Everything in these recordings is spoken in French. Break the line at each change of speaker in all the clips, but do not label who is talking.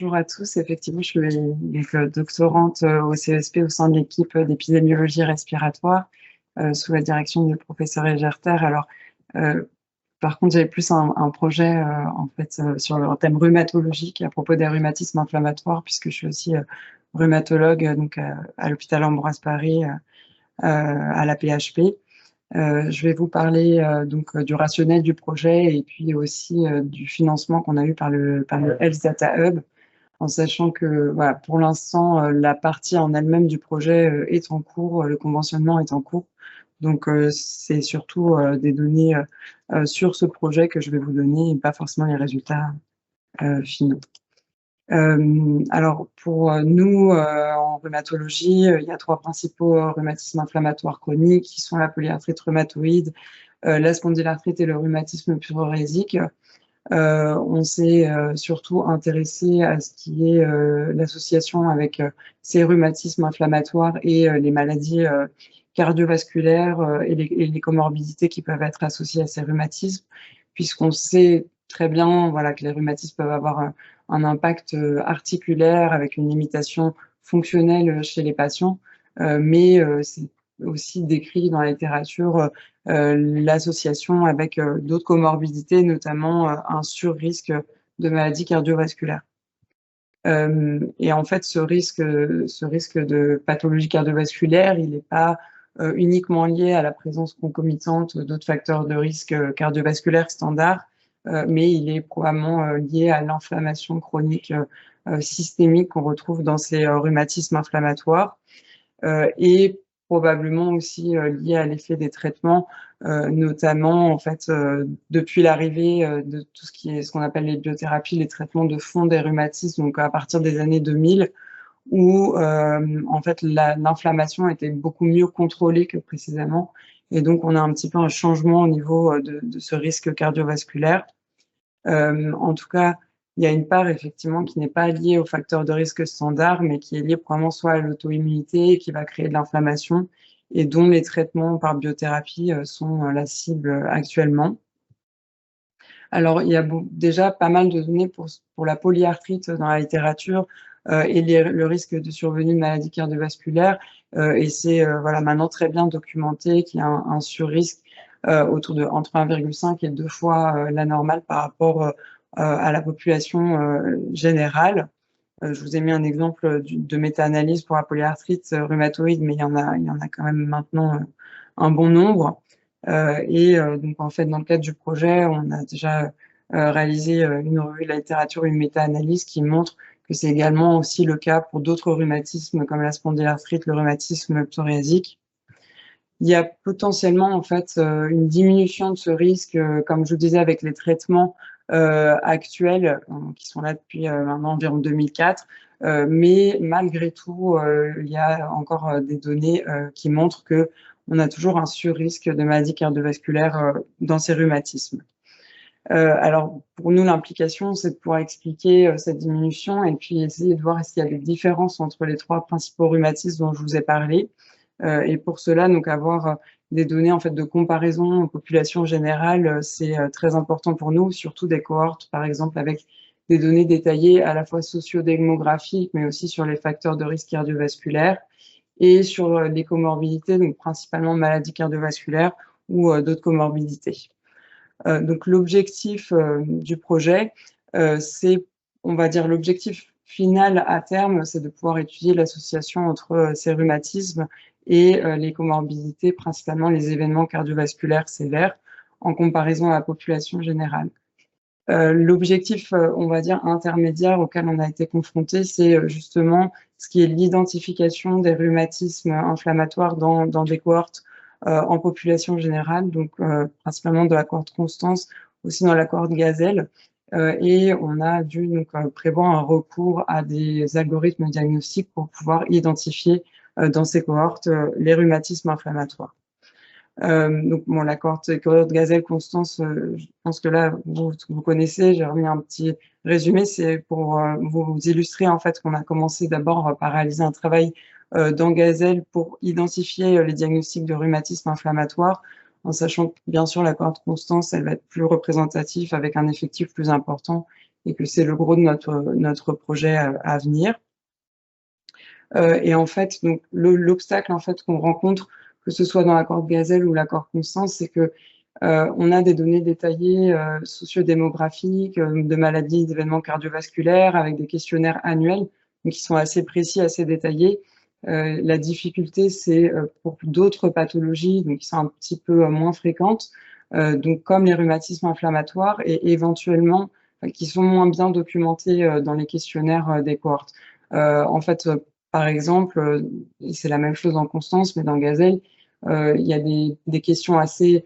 Bonjour à tous. Effectivement, je suis doctorante au CESP au sein de l'équipe d'épidémiologie respiratoire sous la direction du professeur Egerter. Alors, euh, par contre, j'avais plus un projet en fait sur le thème rhumatologique à propos des rhumatismes inflammatoires, puisque je suis aussi rhumatologue donc à l'hôpital Ambroise Paré à la PHP. Je vais vous parler donc du rationnel du projet et puis aussi du financement qu'on a eu par le Health Data Hub, en sachant que voilà, pour l'instant, la partie en elle-même du projet est en cours, le conventionnement est en cours. Donc, c'est surtout des données sur ce projet que je vais vous donner et pas forcément les résultats finaux. Alors, pour nous, en rhumatologie, il y a trois principaux rhumatismes inflammatoires chroniques qui sont la polyarthrite rhumatoïde, la spondylarthrite et le rhumatisme psoriasique. On s'est surtout intéressé à ce qui est l'association avec ces rhumatismes inflammatoires et les maladies cardiovasculaires et les comorbidités qui peuvent être associées à ces rhumatismes, puisqu'on sait très bien voilà, que les rhumatismes peuvent avoir un impact articulaire avec une limitation fonctionnelle chez les patients, mais c'est aussi décrit dans la littérature l'association avec d'autres comorbidités, notamment un surrisque de maladies cardiovasculaires. Et en fait, ce risque de pathologie cardiovasculaire, il n'est pas uniquement lié à la présence concomitante d'autres facteurs de risque cardiovasculaire standards, mais il est probablement lié à l'inflammation chronique systémique qu'on retrouve dans ces rhumatismes inflammatoires. Et probablement aussi lié à l'effet des traitements, notamment en fait depuis l'arrivée de tout ce qui est ce qu'on appelle les biothérapies, les traitements de fond des rhumatismes, donc à partir des années 2000, où en fait l'inflammation était beaucoup mieux contrôlée que précédemment, et donc on a un petit peu un changement au niveau de ce risque cardiovasculaire. En tout cas, il y a une part effectivement qui n'est pas liée aux facteurs de risque standard, mais qui est liée probablement soit à l'auto-immunité, qui va créer de l'inflammation, et dont les traitements par biothérapie sont la cible actuellement. Alors, il y a déjà pas mal de données pour la polyarthrite dans la littérature et le risque de survenue de maladies cardiovasculaires. Et c'est voilà, maintenant très bien documenté qu'il y a un surrisque autour de entre 1,5 et 2 fois la normale par rapport à la population générale. Je vous ai mis un exemple de méta-analyse pour la polyarthrite rhumatoïde, mais il y en a quand même maintenant un bon nombre. Donc, en fait, dans le cadre du projet, on a déjà réalisé une revue de la littérature, une méta-analyse qui montre que c'est également aussi le cas pour d'autres rhumatismes comme la spondylarthrite, le rhumatisme psoriasique. Il y a potentiellement en fait une diminution de ce risque, comme je vous disais, avec les traitements actuels qui sont là depuis maintenant environ 2004. Mais malgré tout, il y a encore des données qui montrent que on a toujours un surrisque de maladies cardiovasculaires dans ces rhumatismes. Alors, pour nous, l'implication, c'est de pouvoir expliquer cette diminution et puis essayer de voir est-ce qu'il y a des différences entre les trois principaux rhumatismes dont je vous ai parlé. Et pour cela, donc avoir des données en fait de comparaison aux populations générales, c'est très important pour nous, surtout des cohortes, par exemple, avec des données détaillées à la fois socio-démographiques, mais aussi sur les facteurs de risque cardiovasculaire et sur les comorbidités, donc principalement maladies cardiovasculaires ou d'autres comorbidités. Donc l'objectif du projet, c'est, on va dire, l'objectif final à terme, c'est de pouvoir étudier l'association entre ces rhumatismes et les comorbidités, principalement les événements cardiovasculaires sévères, en comparaison à la population générale. L'objectif, on va dire, intermédiaire auquel on a été confronté, c'est justement ce qui est l'identification des rhumatismes inflammatoires dans des cohortes en population générale, donc principalement de la cohorte Constance, aussi dans la cohorte Gazelle. Et on a dû donc prévoir un recours à des algorithmes diagnostiques pour pouvoir identifier dans ces cohortes les rhumatismes inflammatoires. Donc bon, la cohorte Gazelle Constance, je pense que là vous connaissez, j'ai remis un petit résumé, c'est pour vous illustrer en fait qu'on a commencé d'abord par réaliser un travail dans Gazelle pour identifier les diagnostics de rhumatisme inflammatoire, en sachant que bien sûr la cohorte Constance elle va être plus représentative avec un effectif plus important et que c'est le gros de notre projet à venir. Et en fait, donc l'obstacle en fait qu'on rencontre, que ce soit dans la cohorte Gazelle ou la cohorte Constance, c'est que on a des données détaillées sociodémographiques, de maladies, d'événements cardiovasculaires, avec des questionnaires annuels, donc qui sont assez précis, assez détaillés. La difficulté, c'est pour d'autres pathologies, donc qui sont un petit peu moins fréquentes, donc comme les rhumatismes inflammatoires et éventuellement qui sont moins bien documentés dans les questionnaires des cohortes. En fait, par exemple, c'est la même chose en Constance, mais dans Gazelle, il y a des questions assez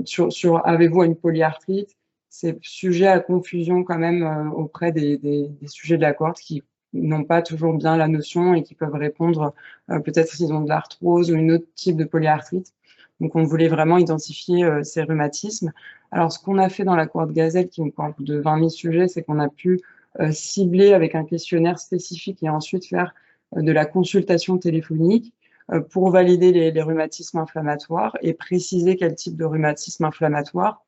sur avez-vous une polyarthrite? C'est sujet à confusion quand même auprès des sujets de la cohorte qui n'ont pas toujours bien la notion et qui peuvent répondre peut-être s'ils ont de l'arthrose ou une autre type de polyarthrite. Donc on voulait vraiment identifier ces rhumatismes. Alors ce qu'on a fait dans la cohorte Gazelle, qui est une cohorte de 20 000 sujets, c'est qu'on a pu cibler avec un questionnaire spécifique et ensuite faire de la consultation téléphonique pour valider les rhumatismes inflammatoires et préciser quel type de rhumatisme inflammatoire.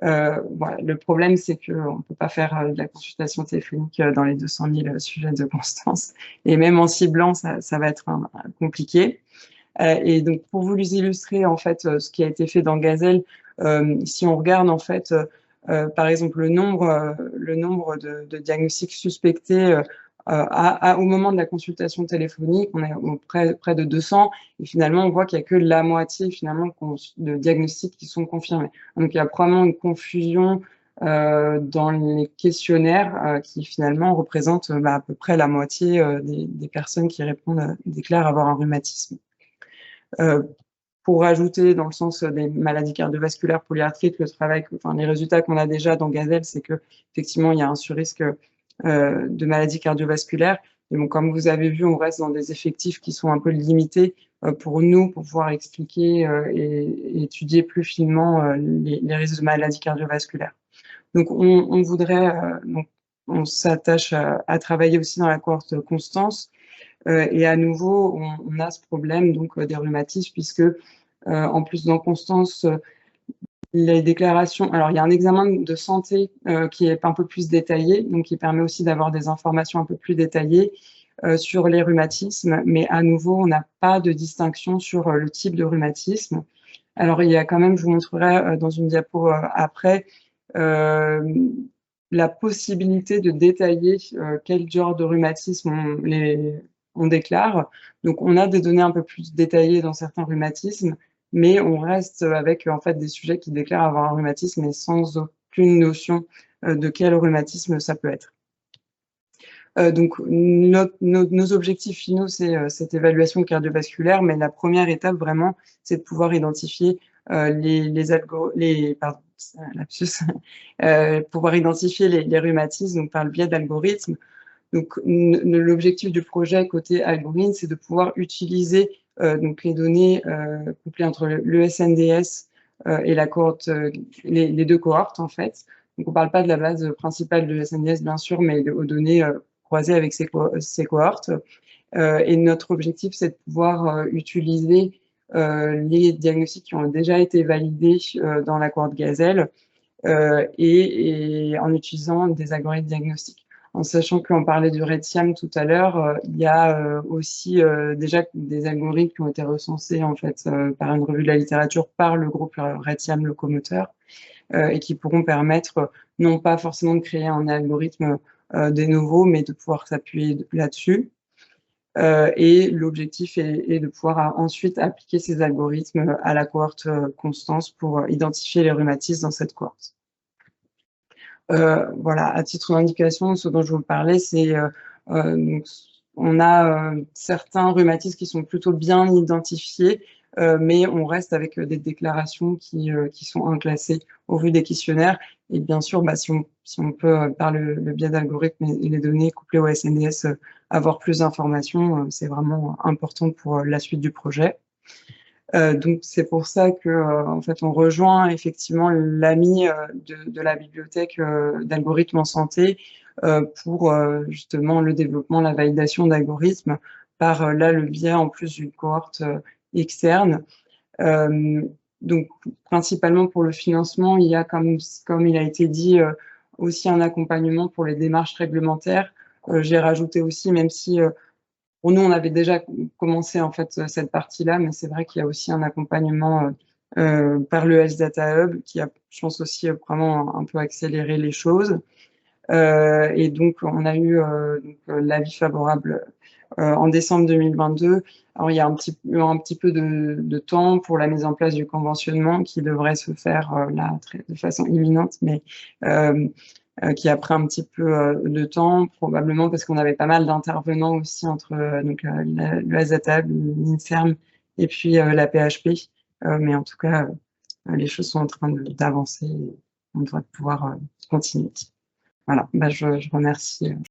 Voilà, le problème, c'est qu'on ne peut pas faire de la consultation téléphonique dans les 200 000 sujets de Constance. Et même en ciblant, ça va être compliqué. Et donc, pour vous illustrer, en fait, ce qui a été fait dans Gazelle, si on regarde, en fait, par exemple, le nombre de diagnostics suspectés au moment de la consultation téléphonique, on est près de 200, et finalement, on voit qu'il n'y a que la moitié finalement de diagnostics qui sont confirmés. Donc, il y a probablement une confusion dans les questionnaires qui finalement représentent à peu près la moitié des personnes qui répondent, déclarent avoir un rhumatisme. Pour rajouter dans le sens des maladies cardiovasculaires polyarthrites, les résultats qu'on a déjà dans Gazelle, c'est que effectivement il y a un surrisque de maladies cardiovasculaires. Et bon, comme vous avez vu, on reste dans des effectifs qui sont un peu limités pour nous, pour pouvoir expliquer et étudier plus finement les risques de maladies cardiovasculaires. Donc on voudrait, donc on s'attache à travailler aussi dans la cohorte Constance. Et à nouveau, on a ce problème donc des rhumatismes, puisque en plus d'inconstance, les déclarations. Alors, il y a un examen de santé qui est un peu plus détaillé, donc qui permet aussi d'avoir des informations un peu plus détaillées sur les rhumatismes, mais à nouveau, on n'a pas de distinction sur le type de rhumatisme. Alors, il y a quand même, je vous montrerai dans une diapo après, la possibilité de détailler quel genre de rhumatisme on déclare. Donc, on a des données un peu plus détaillées dans certains rhumatismes, mais on reste avec en fait des sujets qui déclarent avoir un rhumatisme et sans aucune notion de quel rhumatisme ça peut être. Donc, nos objectifs finaux, c'est cette évaluation cardiovasculaire, mais la première étape vraiment, c'est de pouvoir identifier pouvoir identifier les rhumatismes donc par le biais d'algorithmes. Donc, l'objectif du projet côté algorithme, c'est de pouvoir utiliser donc les données couplées entre le SNDS et la cohorte, les deux cohortes en fait. Donc, on ne parle pas de la base principale de SNDS bien sûr, mais aux données croisées avec ces cohortes. Et notre objectif, c'est de pouvoir utiliser les diagnostics qui ont déjà été validés dans la cohorte Gazelle et en utilisant des algorithmes diagnostiques. En sachant qu'on parlait du RETIAM tout à l'heure, il y a aussi déjà des algorithmes qui ont été recensés en fait par une revue de la littérature par le groupe RETIAM Locomoteur et qui pourront permettre non pas forcément de créer un algorithme de nouveau, mais de pouvoir s'appuyer là-dessus. Et l'objectif est de pouvoir ensuite appliquer ces algorithmes à la cohorte Constance pour identifier les rhumatismes dans cette cohorte. Voilà, à titre d'indication, ce dont je vous parlais, c'est on a certains rhumatismes qui sont plutôt bien identifiés, mais on reste avec des déclarations qui sont inclassées au vu des questionnaires. Et bien sûr, si on peut, par le biais d'algorithmes et les données couplées au SNDS, avoir plus d'informations, c'est vraiment important pour la suite du projet. Donc c'est pour ça que en fait on rejoint effectivement l'AMI de la bibliothèque d'algorithmes en santé pour justement le développement, la validation d'algorithmes par là le biais en plus d'une cohorte externe. Donc principalement pour le financement, il y a comme il a été dit aussi un accompagnement pour les démarches réglementaires. J'ai rajouté aussi, même si pour nous, on avait déjà commencé en fait cette partie-là, mais c'est vrai qu'il y a aussi un accompagnement par le Health Data Hub qui a, je pense aussi, vraiment un peu accéléré les choses. Et donc, on a eu l'avis favorable en décembre 2022. Alors, il y a un petit peu de temps pour la mise en place du conventionnement qui devrait se faire là de façon imminente, mais qui a pris un petit peu de temps, probablement parce qu'on avait pas mal d'intervenants aussi entre le AZAB, l'INSERM et puis la PHP. Mais en tout cas, les choses sont en train d'avancer et on devrait pouvoir continuer. Voilà, bah, je remercie.